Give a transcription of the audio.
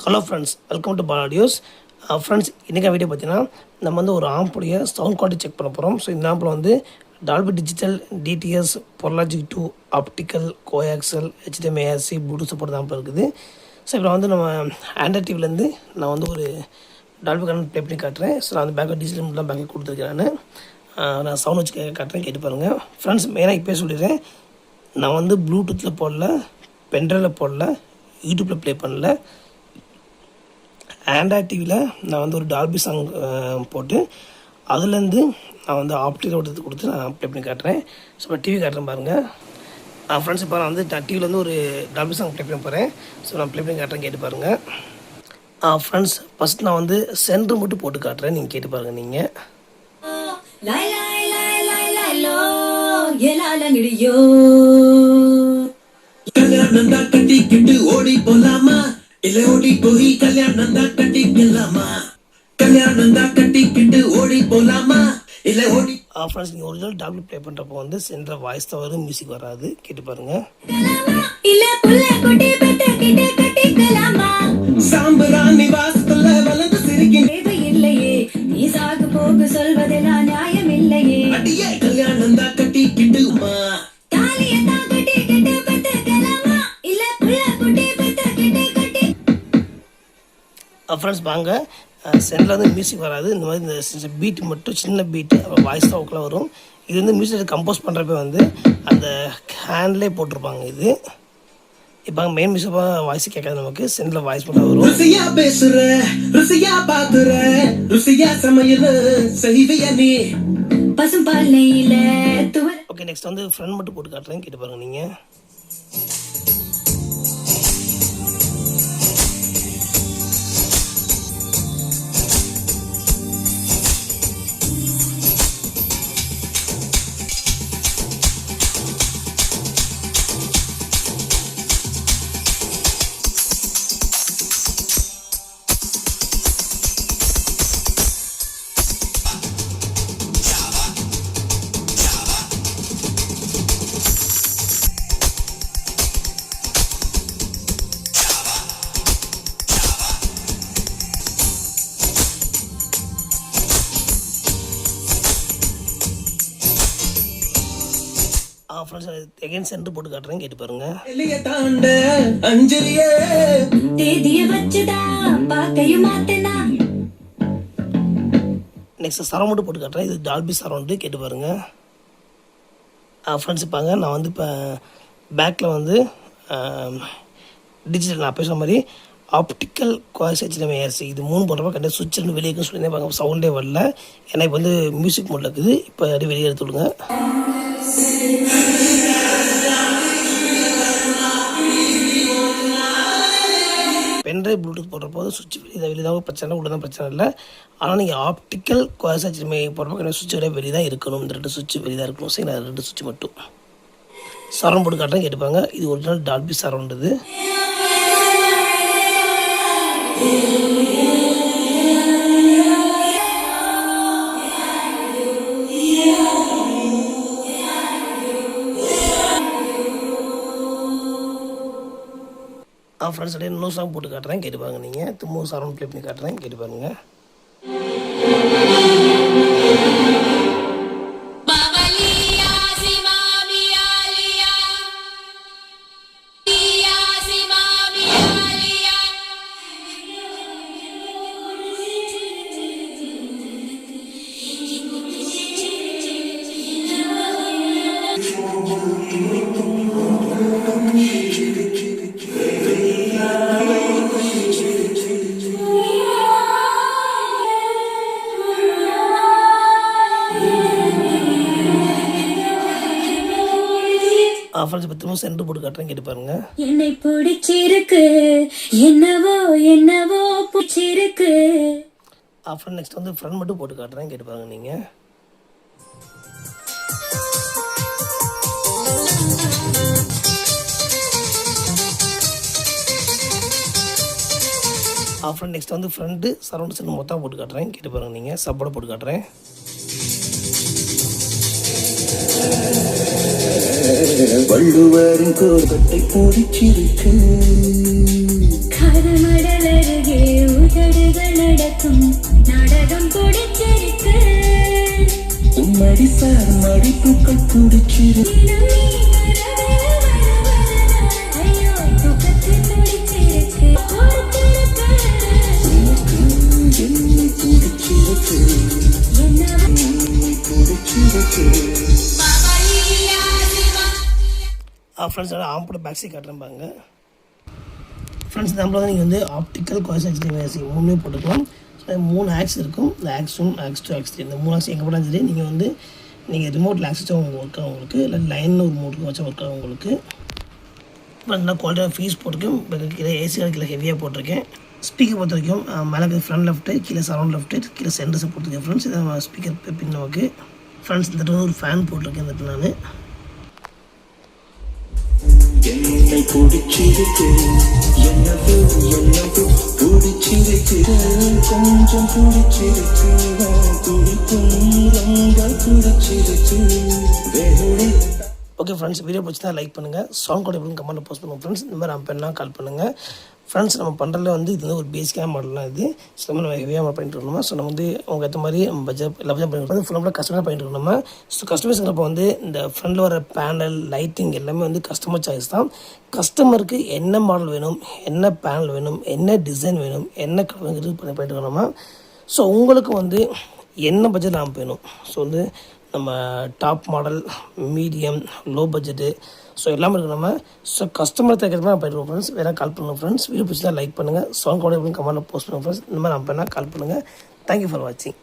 Hello friends, welcome to பாலாடியோஸ். Friends, இன்றைக்கி video பார்த்தீங்கன்னா நம்ம வந்து ஒரு ஆம்புடைய சவுண்ட் குவாலிட்டி செக் பண்ண போகிறோம். ஸோ இந்த ஆம்பில் வந்து Dolby digital, DTS, pro logic 2, optical, coaxial, HDMI, ASC, bluetooth support ஆம்பில் இருக்குது. ஸோ இப்போ வந்து நம்ம ஆண்ட்ராய்ட் டிவிலேருந்து நான் வந்து ஒரு டால்பி கனெக்ட் ப்ளே பண்ணி காட்டுறேன். ஸோ நான் வந்து பேக்கில் டிஜிட்டல் மட்டும் தான் பேக்கில் கொடுத்துருக்கேன். நான் சவுண்ட் வச்சு காட்டுறேன், கேட்டு பாருங்கள். ஃப்ரெண்ட்ஸ், மெயினாக இப்போயே சொல்லிடுறேன், நான் வந்து ப்ளூடூத்தில் போடல, பென்ட்ரைவில் போடல, யூடியூப்பில் ப்ளே பண்ணல. ஆண்ட்ராய்ட் டிவியில் நான் வந்து ஒரு டால்பி சாங் போட்டு அதுலேருந்து நான் வந்து ஆப்டிக்கல் கொடுத்து நான் ப்ளே பண்ணி காட்டுறேன். ஸோ இப்போ டிவி காட்டுறேன் பாருங்கள். ஃப்ரெண்ட்ஸ், இப்போ நான் வந்து டிவிலேருந்து ஒரு டால்பி சாங் ப்ளே பண்ண போகிறேன். ஸோ நான் ப்ளே பண்ணி காட்டுறேன், கேட்டு பாருங்கள். ஃப்ரெண்ட்ஸ், ஃபஸ்ட் நான் வந்து சென்டர் மட்டும் போட்டு காட்டுறேன், நீங்கள் கேட்டு பாருங்கள். நீங்கள் கல்யாணம் தான் கட்டிக்கிட்டு ஓடி போலாமா, இல்ல ஓடி போய் கல்யாணம் தான் கட்டிக்கலாமா? கல்யாணம் தான் கட்டிக்கிட்டு ஓடி போலாமா, இல்ல ஓடி. ஃப்ரெண்ட்ஸ், நீங்கள் ஒரிஜினல் டாப்லெட் ப்ளே பண்ணுறப்போ வந்து சென்டர் வாய்ஸ் தான் வரும், மியூசிக் வராது, கேட்டு பாருங்கள். சாம்பராணி வாசத்துல வளர்ந்து சிரிக்கின்ற இல்லையே, நீ சாகு போக்கு சொல்வதெல்லாம் நியாயம் இல்லையே. அடியே கல்யாணம் தான் கட்டிக்கிட்டுமா, ஃப்ரெண்ட்ஸ் வாங்க, சென்டரில் வந்து மியூசிக் வராது. இந்த மாதிரி இந்த பீட் மட்டும் சின்ன பீட்டு வாய்ஸ் தான் உள்ள வரும். இது வந்து மியூசிக் கம்போஸ் பண்ணுறப்ப வந்து அந்த ஹேண்ட்லேயே போட்டிருப்பாங்க. இது இப்போ மெயின் மியூசிக் வாய்ஸ் கேட்காது, நமக்கு சென்டரில் வாய்ஸ் மட்டும் வரும். ருசியா பேசுற, ருசியா பாக்குற, ருசியா சமையல் செய்வியா நீ பசும்பால் நெய்யில துவர. ஓகே, நெக்ஸ்ட் வந்து ஃப்ரெண்ட் மட்டும் போட்டு காட்டுறேன், கேட்டு பாருங்க. நீங்கள் ஃப்ரெண்ட்ஸ், எகைன் சென்டர் போட்டு காட்டுறேன், கேட்டு பாருங்க. எல்லைய தாண்ட அஞ்சலியே தேதிய வச்சுதா பாக்கையும் மாத்தனா. நெக்ஸ்ட் சரௌண்ட் மட்டும் போட்டு காட்டுறேன், இது டால்பி சரௌண்டு, கேட்டு பாருங்க. ஃப்ரெண்ட்ஸ், பாங்க, நான் வந்து இப்போ பேக்கில் வந்து டிஜிட்டல் நான் பேசுகிற மாதிரி ஆப்டிக்கல், கோஆக்ஸ், HDMI, ASC இது 3 போடுறப்ப கண்டிப்பாக சுவிட்ச் இருந்து வெளியே இருக்குன்னு சொல்லி பாருங்க, சவுண்டே வரல. ஏன்னா இப்போ வந்து மியூசிக் மோடில் இருக்குது. இப்போ அப்படியே வெளியே எடுத்து விடுங்க. பென்ட்ரைவ் ப்ளூடூத் போடுறப்போ சுவிட்ச் வெளியே தான் பிரச்சனை, உள்ள தான் பிரச்சனை இல்லை. ஆனால் நீங்கள் ஆப்டிக்கல், கோஆக்ஸ், HDMI போடுறப்போ சுவிட்ச் வெளியே தான் இருக்கணும். இந்த 2 சுவிட்ச் வெளியே தான் இருக்கணும். சரி, நான் 2 சுவிட்ச் மட்டும் சரௌண்ட் போட்டு காட்டுறேன், கேட்டுப்பாங்க. இது ஒரிஜினல் டால்பி சரௌண்ட். இது ஃப்ரெண்ட்ஸ், அப்படியே இன்னொரு சாங் போட்டு காட்டுறேன், கேட்டு பாருங்க. நீங்கள் திரும்ப சரௌண்ட் ப்ளே பண்ணி காட்டுறேன், கேட்டு பாருங்க. ஃப்ரெண்ட்ஸ், இப்போ திரும்ப சென்டர் போட்டு காட்டுறேன், கேட்டு பாருங்க. என்னை பிடிச்சிருக்கு, என்னவோ என்னவோ பிடிச்சிருக்கு. ஃப்ரெண்ட், நெக்ஸ்ட் வந்து ஃப்ரெண்ட் மட்டும் போட்டு காட்டுறேன், கேட்டு பாருங்க. நீங்கள் ஃப்ரெண்ட், நெக்ஸ்ட் வந்து ஃப்ரெண்டு சரௌண்ட் சென்டர் மொத்தம் போட்டு காட்டுறேன், கேட்டு பாருங்க. நீங்கள் சப்போர்ட் போட்டு காட்டுறேன். வள்ளுவரின் கோபத்தை பிடிச்சிருக்கு. கரமடலரு உலகம் பிடிச்சிருக்கு உம்மடி சார் மடி பூக்கள் பிடிச்சிருக்கு தினம் நீ வரவே வருவதனால் ஐயோ தூக்கத்தில் பிடிச்சிருக்கு பொறுத்திருக்கு என்னை பிடிச்சிருக்கு என்ன என்னை பிடிச்சிருக்கு ஃப்ரெண்ட்ஸ் ஆம்போட பேக் சைட் காட்டுறேன் பாருங்க ஃப்ரெண்ட்ஸ் நம்மள வந்து நீங்கள் வந்து ஆப்டிக்கல் கோஎக்சிஸ்டன்சி மூணுமே போட்டுக்கலாம். ஸோ 3 ஆக்ஸ் இருக்கும். இந்த ஆக்ஸ் 1 ஆக்ஸ் 2 ஆக்ஸ் 3 இந்த 3 ஆக்ஸ் எங்கே போட்டாலும் சரி நீங்கள் வந்து நீங்கள் ரிமோட்டில் ஆக்ஸ் வச்சா ஒர்க் ஆகும் உங்களுக்கு, இல்லை லைனில் ஒரு மோட்டுக்கு வச்சா ஒர்க் ஆகும் உங்களுக்கு. நல்லா குவாலிட்டியாக ஃபீஸ் போட்டிருக்கேன். கீழே ஏசி கீழே ஹெவியாக போட்டிருக்கேன். ஸ்பீக்கர் பொறுத்த வரைக்கும் மேலே ஃப்ரண்ட் லெஃப்ட்டு, கீழே சரௌண்ட் லெஃப்ட்டு, கீழே சென்டர்ஸை போட்டிருக்கேன் ஃப்ரெண்ட்ஸ். இதை ஸ்பீக்கர் பின் நமக்கு ஃப்ரெண்ட்ஸ் இந்த ஒரு ஃபேன் போட்டிருக்கேன் இந்த நான். என்னை பிடிச்சிருக்கு என்னவோ பிடிச்சிருக்கு கொஞ்சம் பிடிச்சிருக்கு துடிக்கும் ரொம்ப பிடிச்சிருக்கு வேலை. ஓகே ஃப்ரெண்ட்ஸ், வீடியோ பிடிச்சா லைக் பண்ணுங்கள். சவுண்ட் கோட் எப்படின்னு கமெண்ட்டில் போஸ்ட் பண்ணுங்கள் ஃப்ரெண்ட்ஸ். இந்த மாதிரி நம்ம என்ன கால் பண்ணுங்கள் ஃப்ரெண்ட்ஸ். நம்ம பண்ணுறதுல வந்து இது வந்து ஒரு பேசிக்கான மாடலாம் இது. ஸோ நம்ம ஹெவியாக பண்ணிட்டு இருக்கணுமா. ஸோ நம்ம வந்து அவங்க ஏற்ற மாதிரி நம்ம பட்ஜெட் எல்லா பட்ஜெட் பண்ணிட்டு ஃபுல்லாக கஸ்டமர் பண்ணிட்டு இருக்கணுமா. ஸோ கஸ்டமர்ஸுங்கிறப்ப வந்து இந்த ஃப்ரண்டில் வர பேனல் லைட்டிங் எல்லாமே வந்து கஸ்டமர் சாய்ஸ் தான். கஸ்டமருக்கு என்ன மாடல் வேணும், என்ன பேனல் வேணும், என்ன டிசைன் வேணும், என்ன கலருங்கிறது பண்ணிட்டு இருக்கணுமா. ஸோ உங்களுக்கு வந்து என்ன பட்ஜெட் நாம் வேணும். ஸோ வந்து நம்ம top model, medium, low budget, so எல்லாமே இருக்கு நம்ம. ஸோ கஸ்டமர் தேர்க்கிறது மாதிரி போயிடுவோம் ஃப்ரெண்ட்ஸ். வேறு கால் பண்ணுங்கள் ஃப்ரெண்ட்ஸ். வீடியோ பிடிச்சா லைக் பண்ணுங்கள். சவுண்ட் கோட் எப்படின்னு கமெண்ட்டில் போஸ்ட் பண்ணுங்கள் ஃப்ரெண்ட்ஸ். இந்த மாதிரி நம்ம பண்ணால் கால் பண்ணுங்கள். தேங்க்யூ ஃபார் வாட்சிங்.